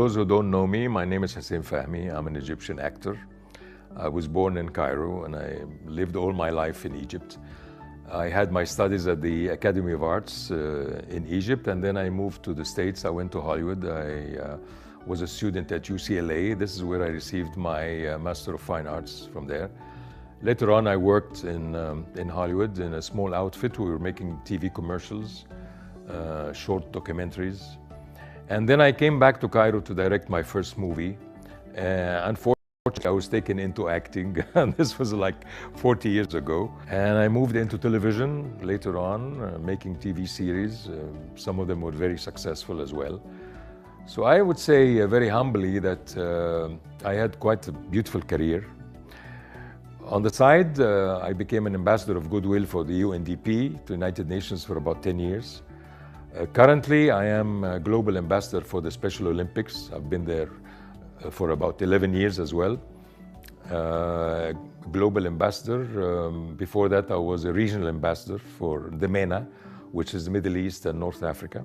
those who don't know me, my name is Hussein.Fahmi. I'm an Egyptian actor. I was born in Cairo and I lived all my life in Egypt. I had my studies at the Academy of Arts in Egypt, and then I moved to the States. I went to Hollywood. I was a student at UCLA. This is where I received my Master of Fine Arts from there. Later on, I worked in Hollywood in a small outfit. We were making TV commercials, short documentaries. And then I came back to Cairo to direct my first movie. Unfortunately, I was taken into acting, and this was like 40 years ago. And I moved into television later on, making TV series. Some of them were very successful as well. So I would say very humbly that I had quite a beautiful career. On the side, I became an ambassador of goodwill for the UNDP, the United Nations, for about 10 years. Currently, I am a global ambassador for the Special Olympics. I've been there for about 11 years as well. Global ambassador. Before that, I was a regional ambassador for the MENA, which is the Middle East and North Africa.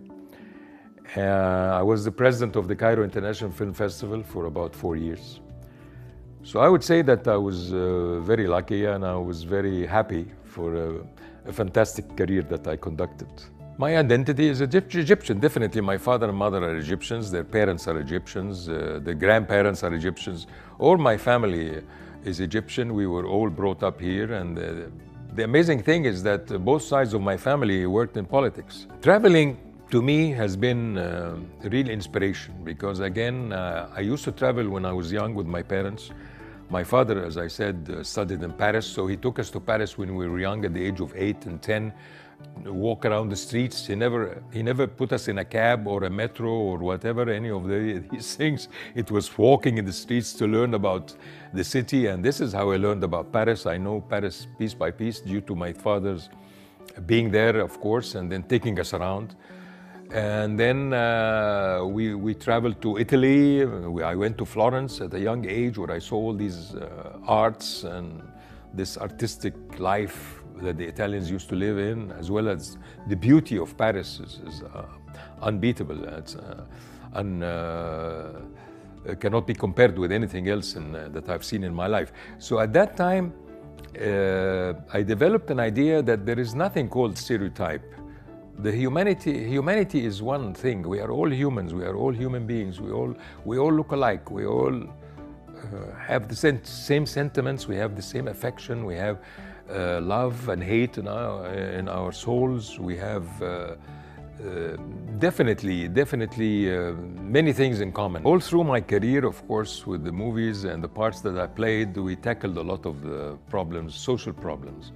I was the president of the Cairo International Film Festival for about 4 years. So I would say that I was very lucky, and I was very happy for a fantastic career that I conducted. My identity is Egyptian. Definitely, my father and mother are Egyptians. Their parents are Egyptians. Their grandparents are Egyptians. All my family is Egyptian. We were all brought up here, and the amazing thing is that both sides of my family worked in politics. Traveling to me has been a real inspiration because, again, I used to travel when I was young with my parents. My father, as I said, studied in Paris, so he took us to Paris when we were young, at the age of 8 and 10, walk around the streets. He never put us in a cab or a metro or whatever, any of these things. It was walking in the streets to learn about the city, and this is how I learned about Paris. I know Paris piece by piece due to my father's being there, of course, and then taking us around. And then we traveled to Italy. I went to Florence at a young age, where I saw all these arts and this artistic life that the Italians used to live in, as well as the beauty of Paris is unbeatable. It's cannot be compared with anything else that I've seen in my life. So at that time, I developed an idea that there is nothing called stereotype. The humanity is one thing. We are all humans. We are all human beings. We all look alike. We all have the same sentiments. We have the same affection. We have love and hate in our souls. We have definitely many things in common. All through my career, of course, with the movies and the parts that I played, we tackled a lot of the problems, social problems.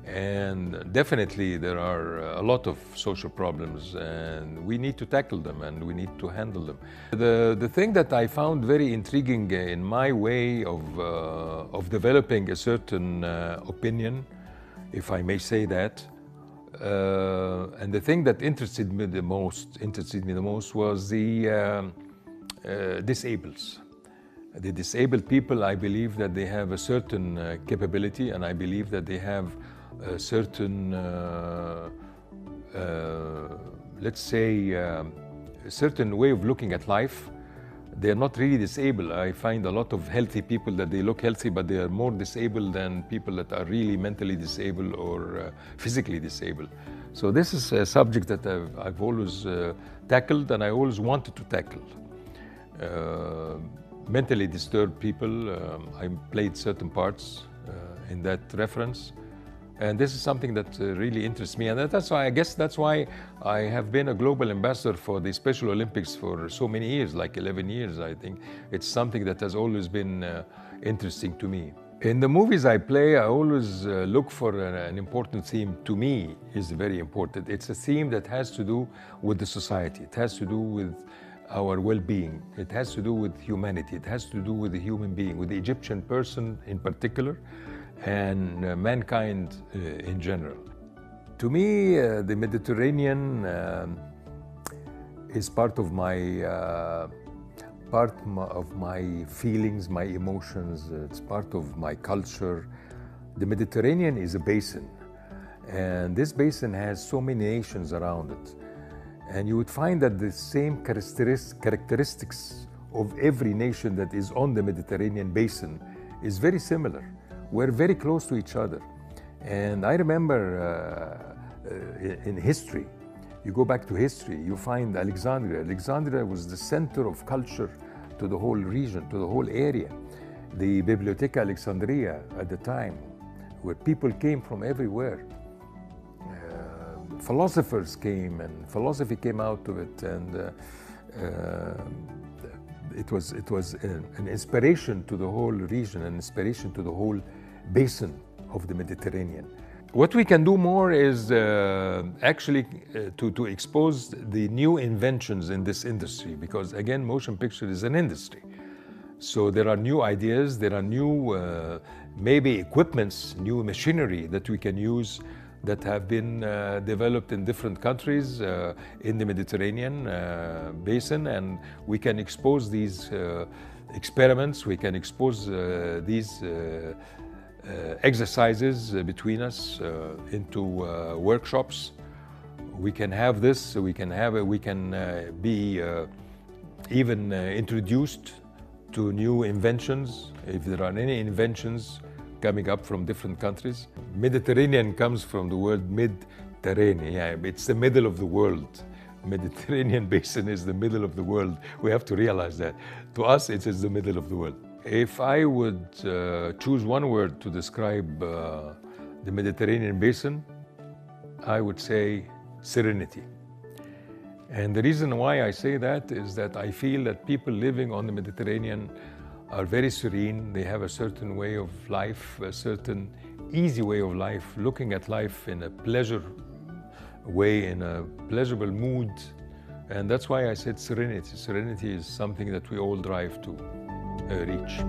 And definitely there are a lot of social problems, and we need to tackle them and we need to handle them. The thing that I found very intriguing in my way of developing a certain opinion, if I may say that, and the thing that interested me the most was the disables. The disabled people, I believe that they have a certain capability, and I believe that they have a certain, let's say, a certain way of looking at life. They're not really disabled. I find a lot of healthy people that they look healthy, but they are more disabled than people that are really mentally disabled or physically disabled. So this is a subject that I've always tackled, and I always wanted to tackle. Mentally disturbed people, I played certain parts in that reference. And this is something that really interests me, and that's why, I guess that's why I have been a global ambassador for the Special Olympics for so many years, like 11 years, I think. It's something that has always been interesting to me. In the movies I play, I always look for an important theme. To me, is very important. It's a theme that has to do with the society. It has to do with our well-being. It has to do with humanity. It has to do with the human being, with the Egyptian person in particular, and mankind in general. To me, the Mediterranean is part of my feelings, my emotions. It's part of my culture. The Mediterranean is a basin, and this basin has so many nations around it. And you would find that the same characteristics of every nation that is on the Mediterranean basin is very similar. We're very close to each other. And I remember in history, you go back to history, you find Alexandria. Alexandria was the center of culture to the whole region, to the whole area. The Biblioteca Alexandria at the time, where people came from everywhere. Philosophers came, and philosophy came out of it, and it was an inspiration to the whole region, an inspiration to the whole basin of the Mediterranean. What we can do more is actually to expose the new inventions in this industry, because again, motion picture is an industry. So there are new ideas, there are new maybe equipments, new machinery that we can use that have been developed in different countries in the Mediterranean basin, and we can expose these experiments, we can expose these exercises between us into workshops. We can have this, we can be even introduced to new inventions, if there are any inventions coming up from different countries. Mediterranean comes from the word mid-terranean, yeah, it's the middle of the world. Mediterranean basin is the middle of the world. We have to realize that. To us, it is the middle of the world. If I would choose one word to describe the Mediterranean basin, I would say serenity. And the reason why I say that is that I feel that people living on the Mediterranean are very serene. They have a certain way of life, a certain easy way of life, looking at life in a pleasure way, in a pleasurable mood. And that's why I said serenity. Serenity is something that we all drive to reach.